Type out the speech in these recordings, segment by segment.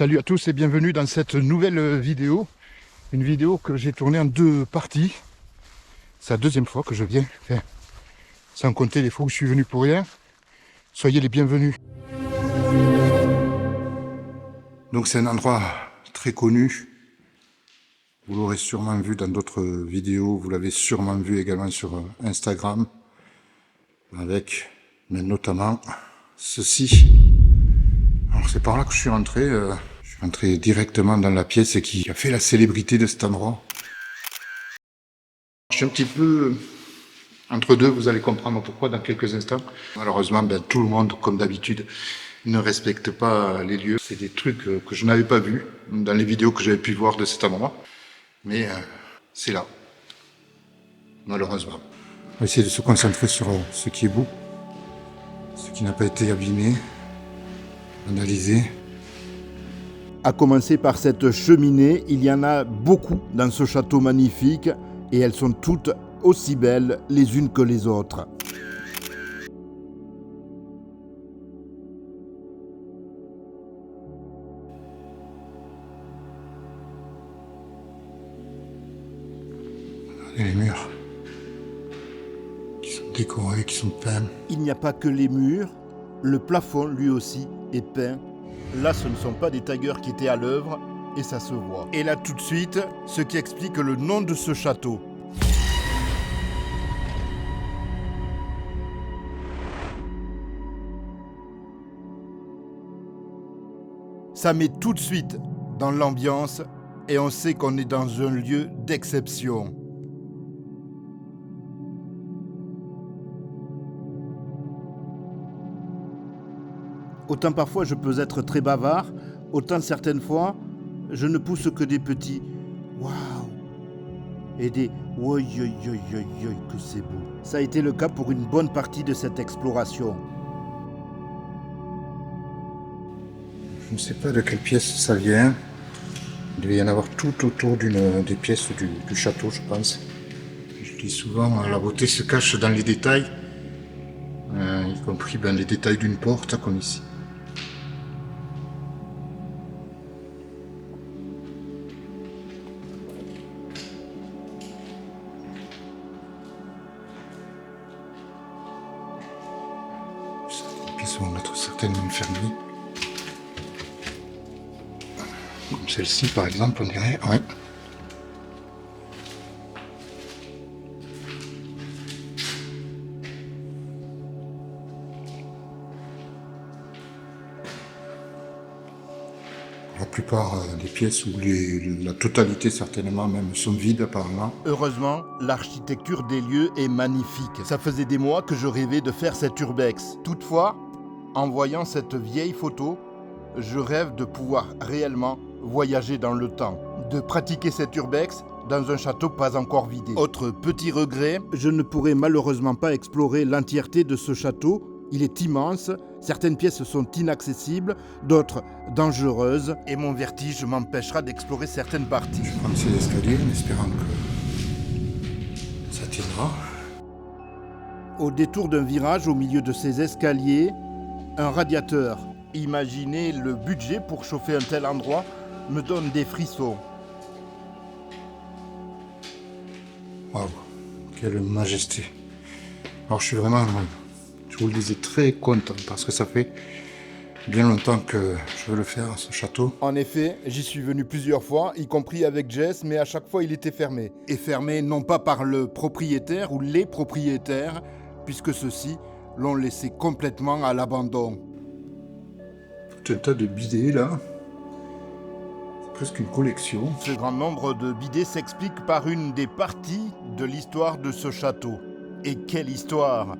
Salut à tous et bienvenue dans cette nouvelle vidéo. Une vidéo que j'ai tournée en deux parties. C'est la deuxième fois que je viens, enfin, sans compter les fois où je suis venu pour rien. Soyez les bienvenus. Donc c'est un endroit très connu. Vous l'aurez sûrement vu dans d'autres vidéos. Vous l'avez sûrement vu également sur Instagram. Avec, mais notamment, ceci. Alors c'est par là que je suis rentré. Je suis rentré directement dans la pièce qui a fait la célébrité de cet endroit. Je suis un petit peu entre deux, vous allez comprendre pourquoi dans quelques instants. Malheureusement, tout le monde, comme d'habitude, ne respecte pas les lieux. C'est des trucs que je n'avais pas vus dans les vidéos que j'avais pu voir de cet endroit. Mais c'est là, malheureusement. On va essayer de se concentrer sur ce qui est beau, ce qui n'a pas été abîmé, vandalisé. À commencer par cette cheminée, il y en a beaucoup dans ce château magnifique et elles sont toutes aussi belles les unes que les autres. Et les murs qui sont décorés, qui sont peints. Il n'y a pas que les murs, le plafond lui aussi est peint. Là, ce ne sont pas des taggers qui étaient à l'œuvre et ça se voit. Et là, tout de suite, ce qui explique le nom de ce château. Ça met tout de suite dans l'ambiance et on sait qu'on est dans un lieu d'exception. Autant parfois je peux être très bavard, autant certaines fois je ne pousse que des petits waouh et des oi que c'est beau. Ça a été le cas pour une bonne partie de cette exploration. Je ne sais pas de quelle pièce ça vient. Il devait y en avoir tout autour des pièces du château, je pense. Je dis souvent, la beauté se cache dans les détails, y compris les détails d'une porte, comme ici. Une pièce où on va être certainement fermée. Comme celle-ci, par exemple, on dirait. Ouais. La plupart des pièces, ou la totalité certainement même, sont vides apparemment. Heureusement, l'architecture des lieux est magnifique. Ça faisait des mois que je rêvais de faire cet urbex. Toutefois, en voyant cette vieille photo, je rêve de pouvoir réellement voyager dans le temps, de pratiquer cet urbex dans un château pas encore vidé. Autre petit regret, je ne pourrai malheureusement pas explorer l'entièreté de ce château. Il est immense, certaines pièces sont inaccessibles, d'autres dangereuses, et mon vertige m'empêchera d'explorer certaines parties. Je vais prendre ces escaliers en espérant que ça tiendra. Au détour d'un virage, au milieu de ces escaliers, un radiateur. Imaginez le budget pour chauffer un tel endroit me donne des frissons. Waouh, quelle majesté. Alors je suis vraiment, je vous le disais, très content parce que ça fait bien longtemps que je veux le faire, ce château. En effet, j'y suis venu plusieurs fois, y compris avec Jess, mais à chaque fois il était fermé. Et fermé non pas par le propriétaire ou les propriétaires, puisque ceux-ci l'ont laissé complètement à l'abandon. Tout un tas de bidets là. C'est presque une collection. Ce grand nombre de bidets s'explique par une des parties de l'histoire de ce château. Et quelle histoire!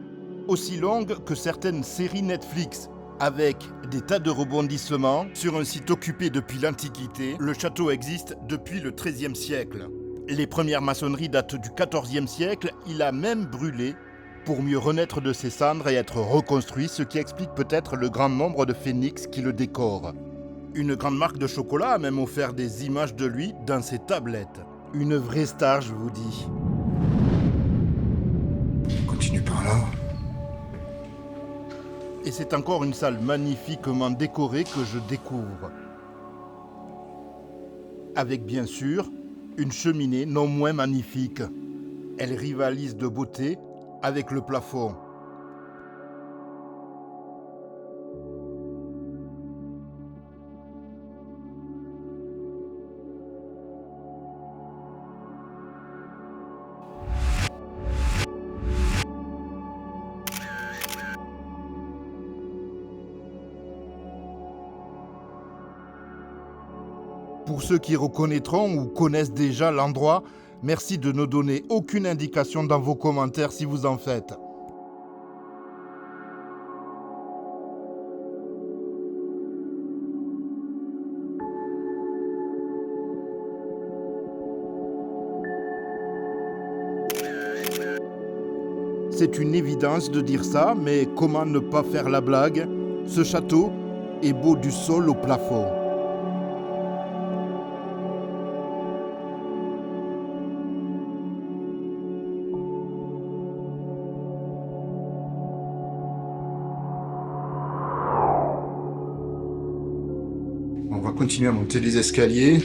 Aussi longue que certaines séries Netflix. Avec des tas de rebondissements, sur un site occupé depuis l'Antiquité, le château existe depuis le XIIIe siècle. Les premières maçonneries datent du XIVe siècle, il a même brûlé pour mieux renaître de ses cendres et être reconstruit, ce qui explique peut-être le grand nombre de phénix qui le décorent. Une grande marque de chocolat a même offert des images de lui dans ses tablettes. Une vraie star, je vous dis. On continue par là. Et c'est encore une salle magnifiquement décorée que je découvre. avec bien sûr une cheminée non moins magnifique. Elle rivalise de beauté avec le plafond. Pour ceux qui reconnaîtront ou connaissent déjà l'endroit, merci de ne donner aucune indication dans vos commentaires si vous en faites. C'est une évidence de dire ça, mais comment ne pas faire la blague? Ce château est beau du sol au plafond. On va continuer à monter les escaliers,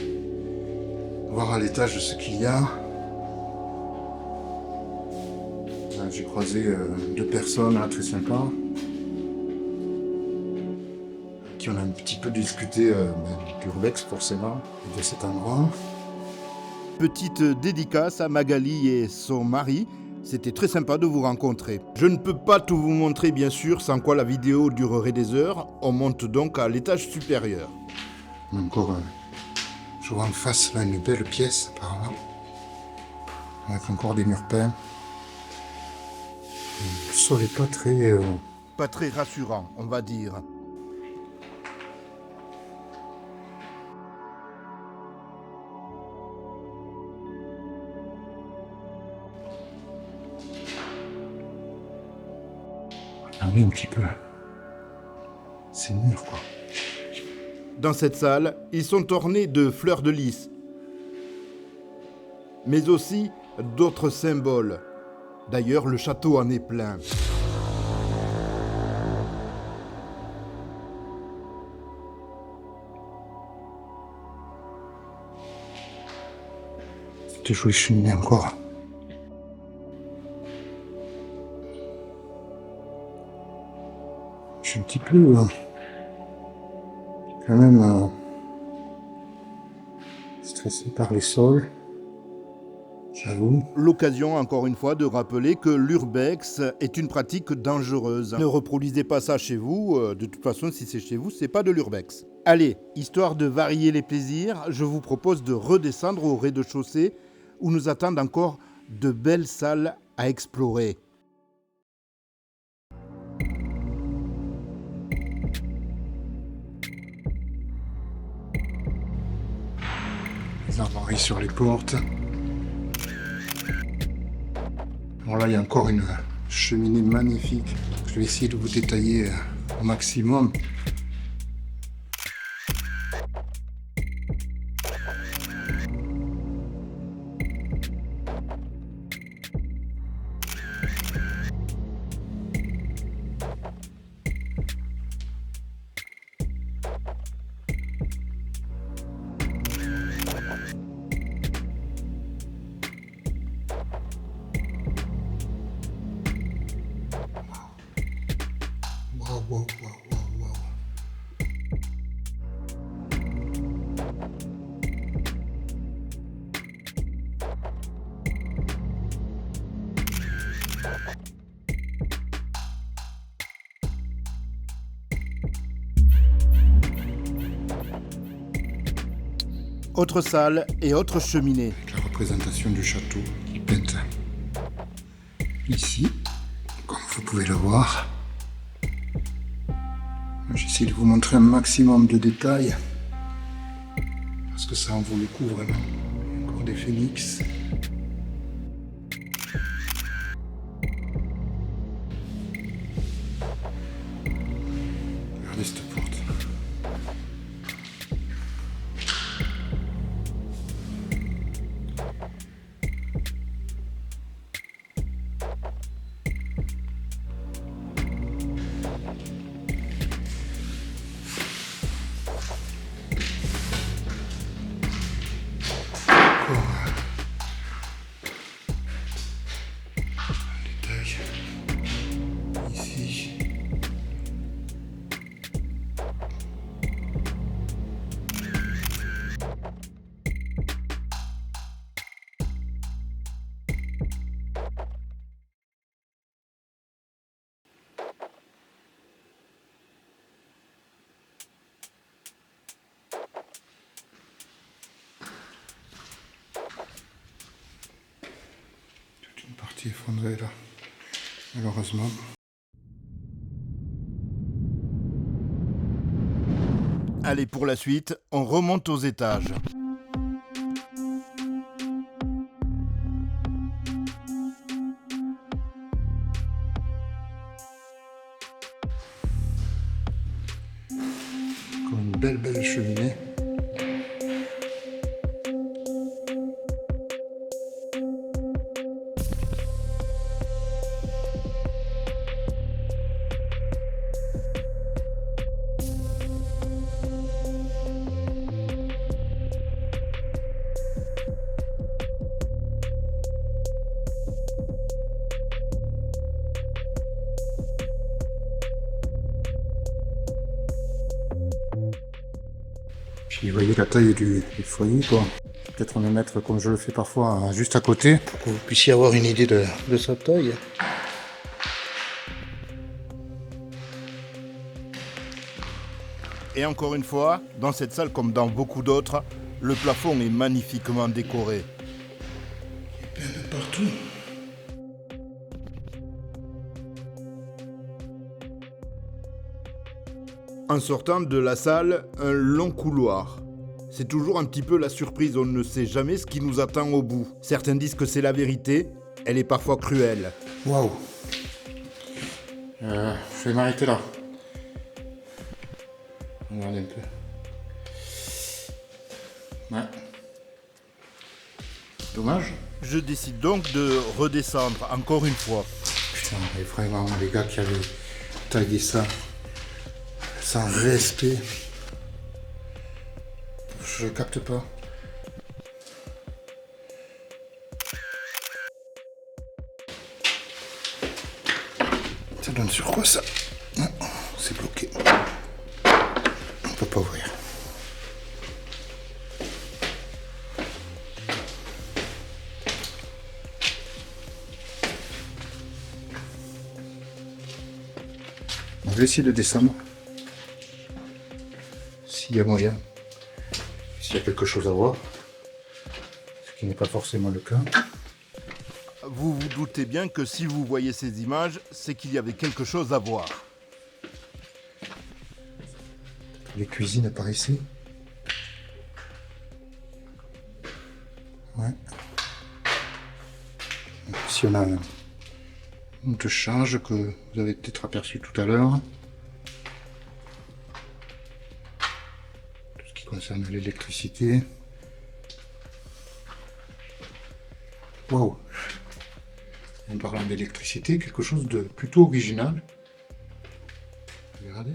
voir à l'étage ce qu'il y a. J'ai croisé 2 personnes là, très sympas, qui ont un petit peu discuté d'Urbex forcément, et de cet endroit. Petite dédicace à Magali et son mari. C'était très sympa de vous rencontrer. Je ne peux pas tout vous montrer bien sûr, sans quoi la vidéo durerait des heures. On monte donc à l'étage supérieur. Encore, je vois en face là une belle pièce apparemment, avec encore des murs peints. Le sol est pas très... Pas très rassurant, on va dire. Ah oui, un petit peu. C'est mûr quoi. Dans cette salle, ils sont ornés de fleurs de lys, mais aussi d'autres symboles. D'ailleurs, le château en est plein. C'était joli cheminée encore. Je suis un petit peu... quand même stressé par les sols, j'avoue. L'occasion, encore une fois, de rappeler que l'urbex est une pratique dangereuse. Ne reproduisez pas ça chez vous. De toute façon, si c'est chez vous, c'est pas de l'urbex. Allez, histoire de varier les plaisirs, je vous propose de redescendre au rez-de-chaussée où nous attendent encore de belles salles à explorer. Les armoiries sur les portes. Bon là, il y a encore une cheminée magnifique. Je vais essayer de vous détailler au maximum. Wow. Autre salle et autre cheminée. La représentation du château qui est peinte ici, comme vous pouvez le voir. J'essaie de vous montrer un maximum de détails parce que ça en vaut le coup vraiment. Encore des phénix. Regardez cette porte. s'est effondré là, malheureusement. Allez, pour la suite, on remonte aux étages. Comme une belle cheminée. Puis vous voyez la taille du foyer, quoi. Peut-être on le mettre comme je le fais parfois juste à côté pour que vous puissiez avoir une idée de sa taille. Et encore une fois, dans cette salle comme dans beaucoup d'autres, le plafond est magnifiquement décoré. Il y a plein de partout. En sortant de la salle, un long couloir. C'est toujours un petit peu la surprise, on ne sait jamais ce qui nous attend au bout. Certains disent que c'est la vérité, elle est parfois cruelle. Waouh. Je vais m'arrêter là. Regardez un peu. Ouais. Dommage. Je décide donc de redescendre encore une fois. Putain, mais vraiment, les gars qui avaient taillé ça, sans respect. Je capte pas. Ça donne sur quoi ça? Non, c'est bloqué. On peut pas ouvrir. On va essayer de descendre. S'il y a moyen. S'il y a quelque chose à voir. Ce qui n'est pas forcément le cas. Vous vous doutez bien que si vous voyez ces images, c'est qu'il y avait quelque chose à voir. Les cuisines par ici. Ouais. Ici on a une de charge que vous avez peut-être aperçu tout à l'heure. Tout ce qui concerne l'électricité. Waouh! En parlant d'électricité, quelque chose de plutôt original. Regardez.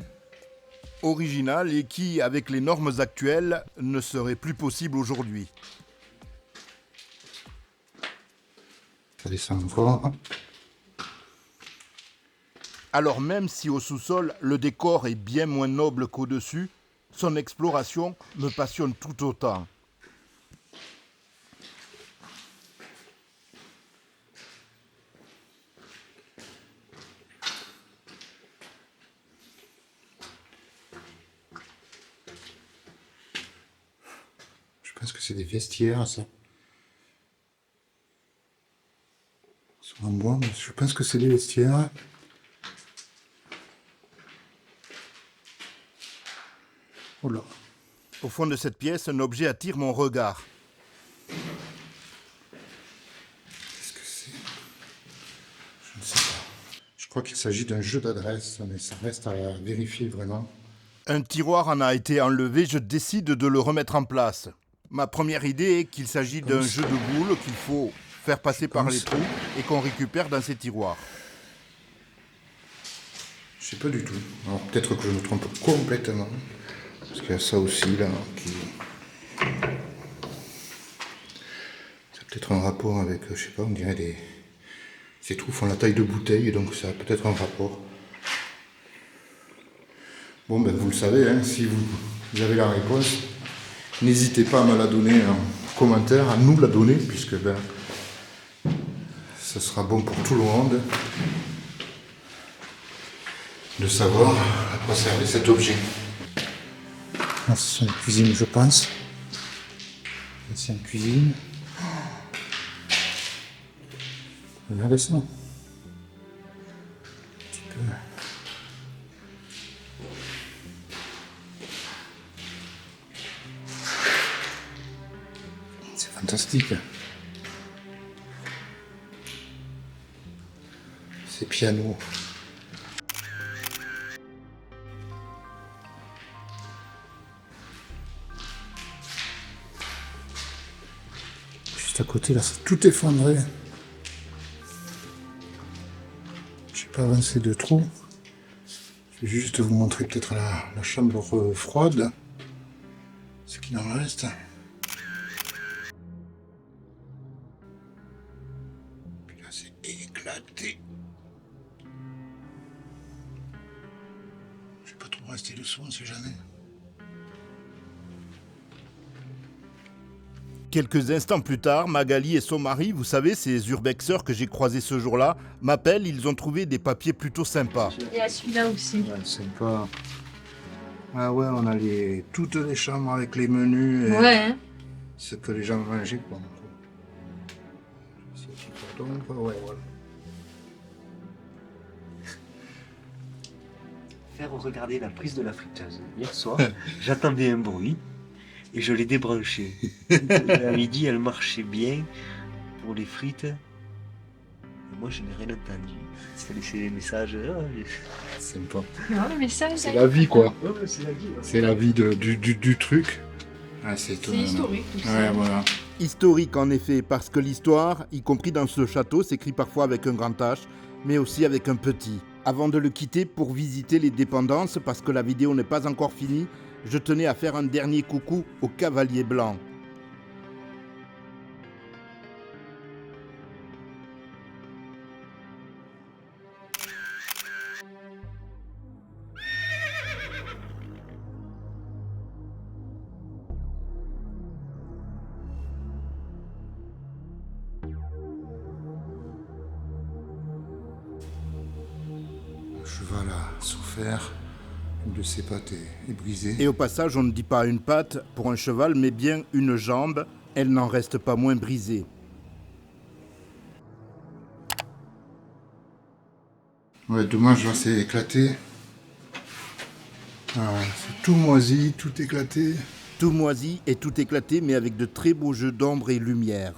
Original et qui, avec les normes actuelles, ne serait plus possible aujourd'hui. Ça descend encore. Alors même si au sous-sol, le décor est bien moins noble qu'au-dessus, son exploration me passionne tout autant. Je pense que c'est des vestiaires, ça. Ils sont en bois, mais je pense que c'est des vestiaires. Oh là. Au fond de cette pièce, un objet attire mon regard. Qu'est-ce que c'est? Je ne sais pas. Je crois qu'il s'agit d'un jeu d'adresse, mais ça reste à vérifier vraiment. Un tiroir en a été enlevé, je décide de le remettre en place. Ma première idée est qu'il s'agit d'un jeu de boules qu'il faut faire passer par les trous et qu'on récupère dans ces tiroirs. Je sais pas du tout. Alors peut-être que je me trompe complètement. Parce qu'il y a ça aussi là qui. Ça a peut-être un rapport avec, je sais pas, on dirait des. Ces trous font la taille de bouteille, donc ça a peut-être un rapport. Bon ben vous le savez, hein, si vous avez la réponse, n'hésitez pas à me la donner en commentaire, à nous la donner, puisque ben ça sera bon pour tout le monde de savoir à quoi servait cet objet. Ah, c'est une cuisine, je pense. C'est une cuisine. Regardez ça. Un petit peu. C'est fantastique. Ces pianos. Juste à côté, là, c'est tout effondré. Je vais pas avancer de trop. Je vais juste vous montrer peut-être la chambre froide. Ce qu'il en reste. Puis là, c'est éclaté. Je vais pas trop rester dessous, on sait jamais. Quelques instants plus tard, Magali et son mari, vous savez, ces urbexeurs que j'ai croisés ce jour-là, m'appellent, ils ont trouvé des papiers plutôt sympas. Il y a celui-là aussi. Ouais, sympa. Ah ouais, on a toutes les chambres avec les menus et Ouais. Hein. ce que les gens mangeaient, quoi. C'est un petit carton, quoi. Ouais, voilà. Faire regarder la prise de la friteuse. Hier soir, j'attendais un bruit et je l'ai débranchée. À midi, elle marchait bien pour les frites. Et moi, je n'ai rien entendu. Ça laissait des messages. Sympa. Non, mais ça, C'est la vie, quoi. Ouais, c'est la vie. Ouais. C'est la vie du truc. Ah, c'est étonnant. c'est historique tout ça. Ouais, voilà. Historique en effet, parce que l'histoire, y compris dans ce château, s'écrit parfois avec un grand H, mais aussi avec un petit. Avant de le quitter pour visiter les dépendances, parce que la vidéo n'est pas encore finie, je tenais à faire un dernier coucou au Cavalier Blanc. Le cheval a souffert. Une de ses pattes est brisée. Et au passage, on ne dit pas une patte pour un cheval, mais bien une jambe. Elle n'en reste pas moins brisée. Ouais, dommage, là, c'est éclaté. Ah, c'est tout moisi, tout éclaté. Tout moisi et tout éclaté, mais avec de très beaux jeux d'ombre et lumière.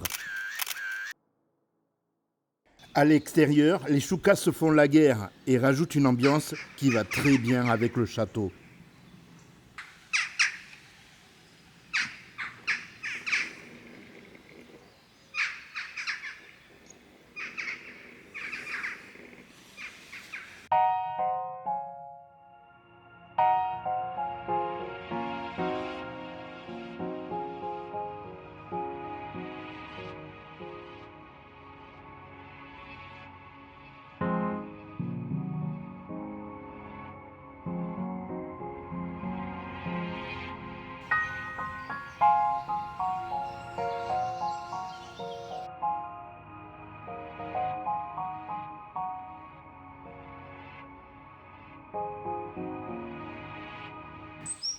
À l'extérieur, les choucas se font la guerre et rajoutent une ambiance qui va très bien avec le château.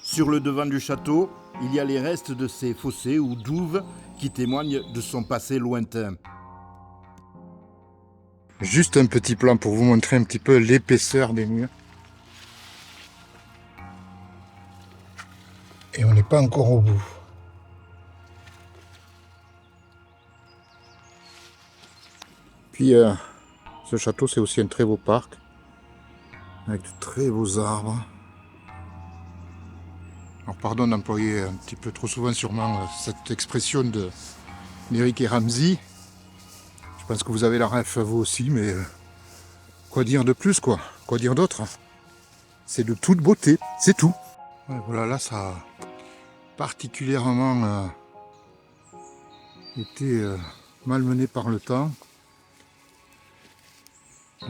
Sur le devant du château, il y a les restes de ces fossés ou douves qui témoignent de son passé lointain. Juste un petit plan pour vous montrer un petit peu l'épaisseur des murs. Et on n'est pas encore au bout. Puis ce château, c'est aussi un très beau parc avec de très beaux arbres. Alors pardon d'employer un petit peu trop souvent sûrement cette expression d'Eric et Ramsey. Je pense que vous avez la ref vous aussi, mais quoi dire de plus, quoi? Quoi dire d'autre? C'est de toute beauté, c'est tout. Ouais, voilà, là ça a particulièrement été malmené par le temps.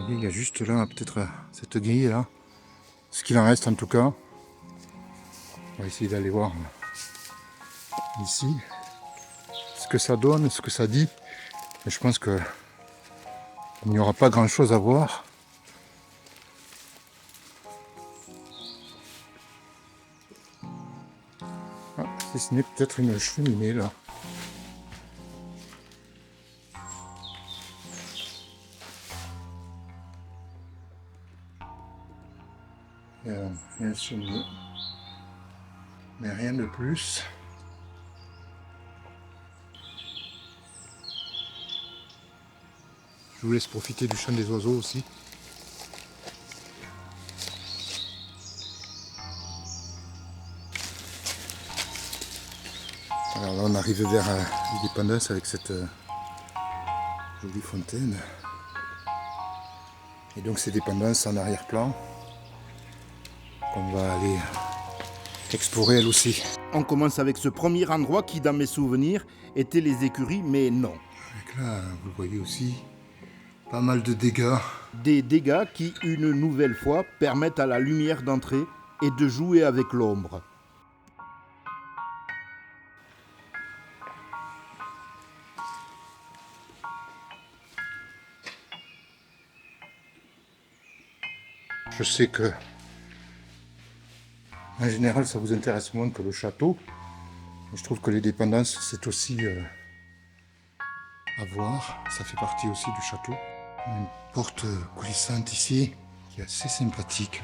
Il y a juste là, peut-être cette grille là. Ce qu'il en reste en tout cas. On va essayer d'aller voir ici ce que ça donne, ce que ça dit. Et je pense que il n'y aura pas grand chose à voir. Ah, si ce n'est peut-être une cheminée là. Il y a un sommier. Mais rien de plus. Je vous laisse profiter du chant des oiseaux aussi. Alors là on arrive vers les dépendances avec cette jolie fontaine. Et donc ces dépendances en arrière-plan qu'on va aller explorer elle aussi. On commence avec ce premier endroit qui, dans mes souvenirs, était les écuries, mais non. Avec là, vous voyez aussi, pas mal de dégâts. Des dégâts qui, une nouvelle fois, permettent à la lumière d'entrer et de jouer avec l'ombre. Je sais que, en général, ça vous intéresse moins que le château. Je trouve que les dépendances, c'est aussi à voir. Ça fait partie aussi du château. Une porte coulissante ici, qui est assez sympathique.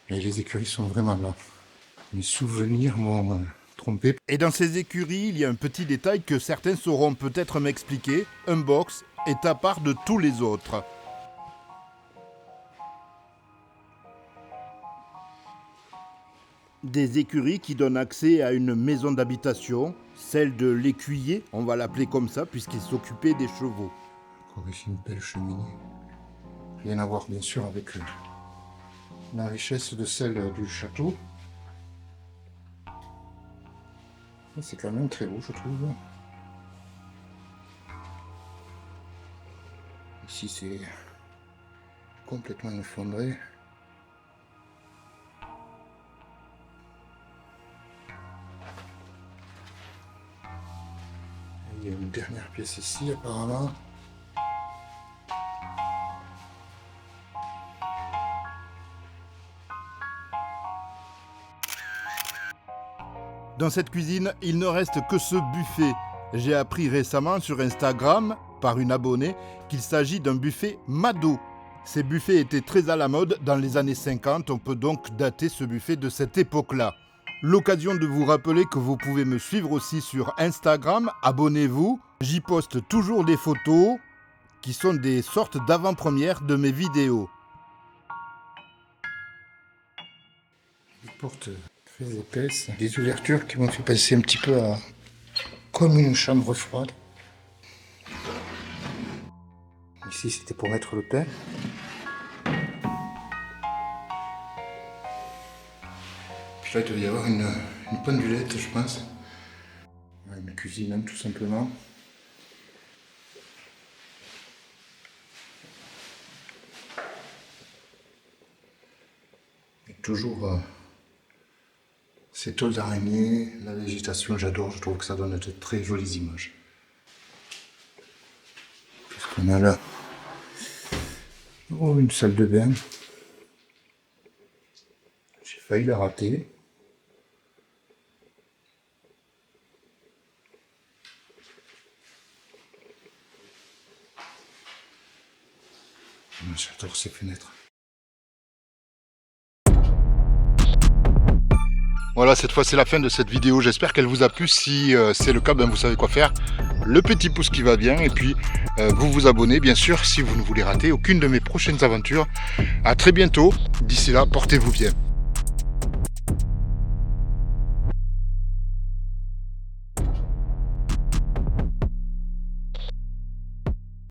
Et les écuries sont vraiment là. Mes souvenirs m'ont trompé. Et dans ces écuries, il y a un petit détail que certains sauront peut-être m'expliquer. Un box est à part de tous les autres. Des écuries qui donnent accès à une maison d'habitation, celle de l'écuyer, on va l'appeler comme ça, puisqu'il s'occupait des chevaux. Encore ici une belle cheminée. Rien à voir bien sûr avec la richesse de celle du château. C'est quand même très beau, je trouve. Ici c'est complètement effondré. Il y a une dernière pièce ici apparemment. Dans cette cuisine, il ne reste que ce buffet. J'ai appris récemment sur Instagram, par une abonnée, qu'il s'agit d'un buffet Mado. Ces buffets étaient très à la mode dans les années 50, on peut donc dater ce buffet de cette époque-là. L'occasion de vous rappeler que vous pouvez me suivre aussi sur Instagram, abonnez-vous. J'y poste toujours des photos qui sont des sortes d'avant-premières de mes vidéos. Une porte très épaisse, des ouvertures qui m'ont fait passer un petit peu à comme une chambre froide. Ici c'était pour mettre le pain. Puis là il devait y avoir une pendulette je pense. Une cuisine hein, tout simplement. Et toujours ces tôles d'araignée, la végétation, j'adore, je trouve que ça donne de très jolies images. Qu'est-ce qu'on a là? Oh, une salle de bain. J'ai failli la rater. J'adore ces fenêtres. Voilà, cette fois c'est la fin de cette vidéo, j'espère qu'elle vous a plu. Si c'est le cas, ben vous savez quoi faire. Le petit pouce qui va bien et puis vous vous abonnez bien sûr si vous ne voulez rater aucune de mes prochaines aventures. A très bientôt, d'ici là, portez-vous bien.